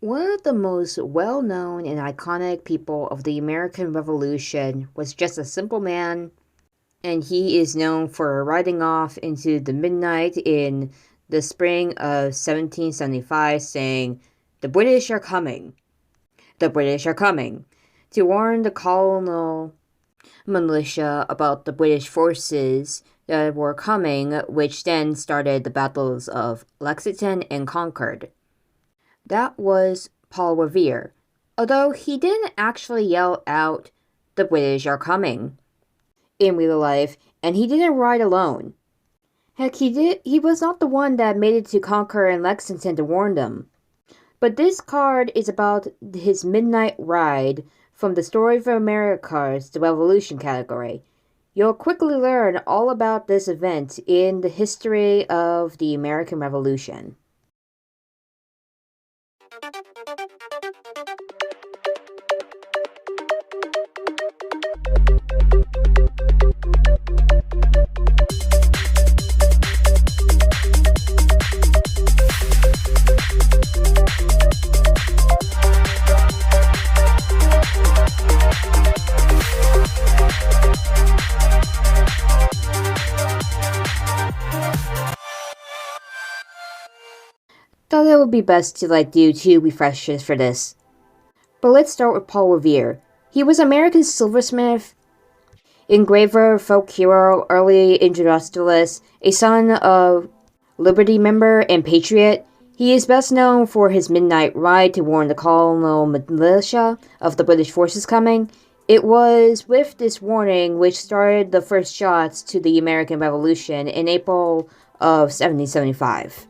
One of the most well-known and iconic people of the American Revolution was just a simple man, and he is known for riding off into the midnight in the spring of 1775 saying, "The British are coming. The British are coming," to warn the colonial militia about the British forces that were coming, which then started the battles of Lexington and Concord. That was Paul Revere, although he didn't actually yell out, "The British are coming," in real life, and he didn't ride alone. Heck, he was not the one that made it to Concord and Lexington to warn them. But this card is about his midnight ride from the Story of America's The Revolution category. You'll quickly learn all about this event in the history of the American Revolution. Thought it would be best to do 2 refreshers for this. But let's start with Paul Revere. He was American silversmith, engraver, folk hero, early industrialist, a son of Liberty member and patriot. He is best known for his midnight ride to warn the colonial militia of the British forces coming. It was with this warning which started the first shots to the American Revolution in April of 1775.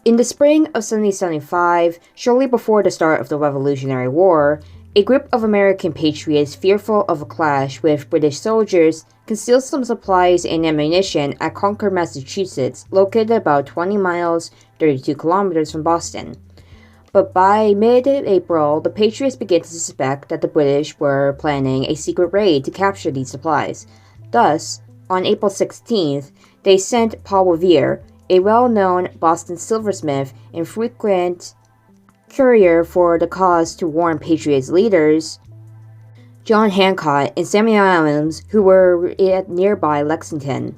In the spring of 1775, shortly before the start of the Revolutionary War, a group of American patriots, fearful of a clash with British soldiers, concealed some supplies and ammunition at Concord, Massachusetts, located about 20 miles, 32 kilometers from Boston. But by mid-April, the patriots began to suspect that the British were planning a secret raid to capture these supplies. Thus, on April 16th, they sent Paul Revere, a well-known Boston silversmith and frequent courier for the cause, to warn Patriots leaders, John Hancock and Samuel Adams, who were at nearby Lexington.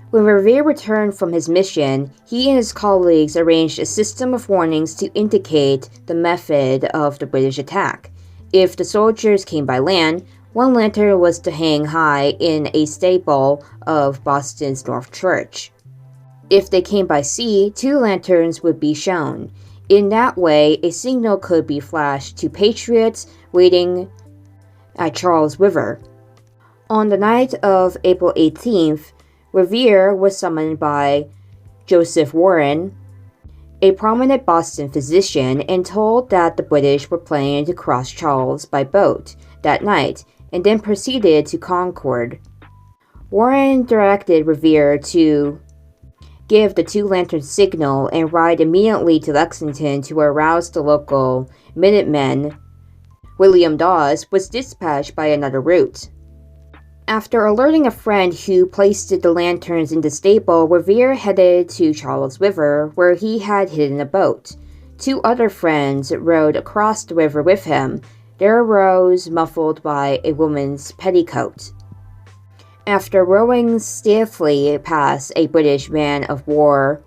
When Revere returned from his mission, he and his colleagues arranged a system of warnings to indicate the method of the British attack. If the soldiers came by land, one lantern was to hang high in a steeple of Boston's North Church. If they came by sea, 2 lanterns would be shown. In that way, a signal could be flashed to patriots waiting at Charles River. On the night of April 18th, Revere was summoned by Joseph Warren, a prominent Boston physician, and told that the British were planning to cross Charles by boat that night, and then proceeded to Concord. Warren directed Revere to give the 2 lanterns signal and ride immediately to Lexington to arouse the local Minutemen. William Dawes was dispatched by another route. After alerting a friend who placed the lanterns in the stable, Revere headed to Charles River, where he had hidden a boat. 2 other friends rowed across the river with him, their rows muffled by a woman's petticoat. After rowing stiffly past a British man of war,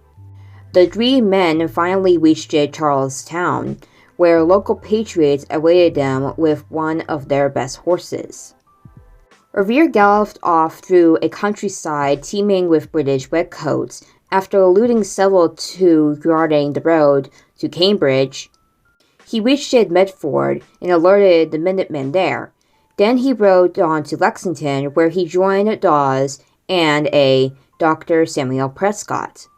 the 3 men finally reached Charlestown, where local patriots awaited them with one of their best horses. Revere galloped off through a countryside teeming with British redcoats. After eluding several guarding the road to Cambridge, he reached Medford and alerted the Minutemen there. Then he rode on to Lexington, where he joined Dawes and a Dr. Samuel Prescott.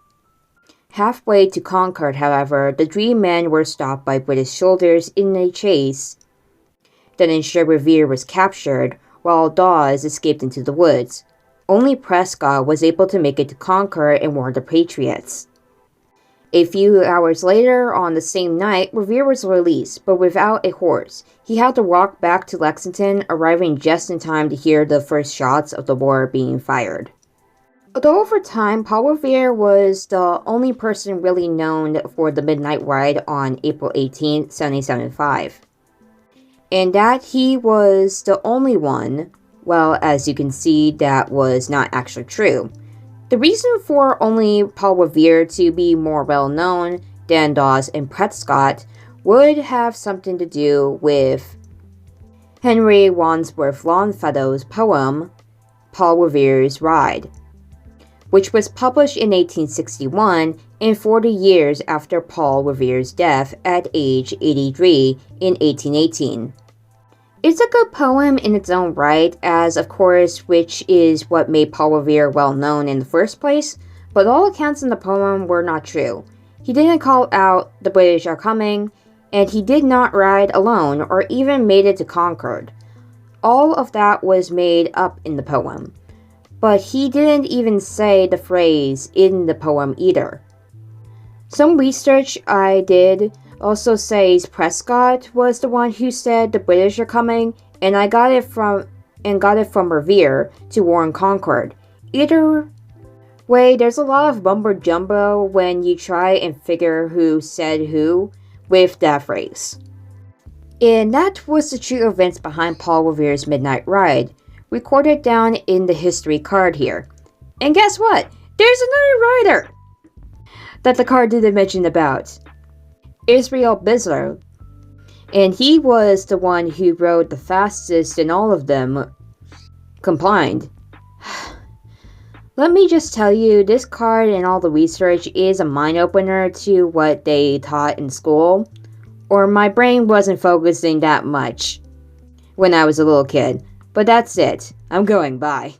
Halfway to Concord, however, the 3 men were stopped by British soldiers in a chase that ensured Revere was captured, while Dawes escaped into the woods. Only Prescott was able to make it to Concord and warn the Patriots. A few hours later, on the same night, Revere was released, but without a horse. He had to walk back to Lexington, arriving just in time to hear the first shots of the war being fired. Although over time, Paul Revere was the only person really known for the Midnight Ride on April 18th, 1775. And that he was the only one, well, as you can see, that was not actually true. The reason for only Paul Revere to be more well known than Dawes and Prescott would have something to do with Henry Wadsworth Longfellow's poem, Paul Revere's Ride, which was published in 1861 and 40 years after Paul Revere's death at age 83 in 1818. It's a good poem in its own right, as of course, which is what made Paul Revere well known in the first place, but all accounts in the poem were not true. He didn't call out "The British are coming," and he did not ride alone or even made it to Concord. All of that was made up in the poem. But he didn't even say the phrase in the poem either. Some research I did also says Prescott was the one who said "the British are coming," and I got it from Revere to warn Concord. Either way, there's a lot of mumbo jumbo when you try and figure who said who with that phrase. And that was the true events behind Paul Revere's Midnight Ride, recorded down in the history card here. And guess what? There's another rider that the card didn't mention about. Israel Bisler. And he was the one who rode the fastest and all of them combined. Let me just tell you, this card and all the research is a mind-opener to what they taught in school, or my brain wasn't focusing that much when I was a little kid. But that's it. I'm going. Bye.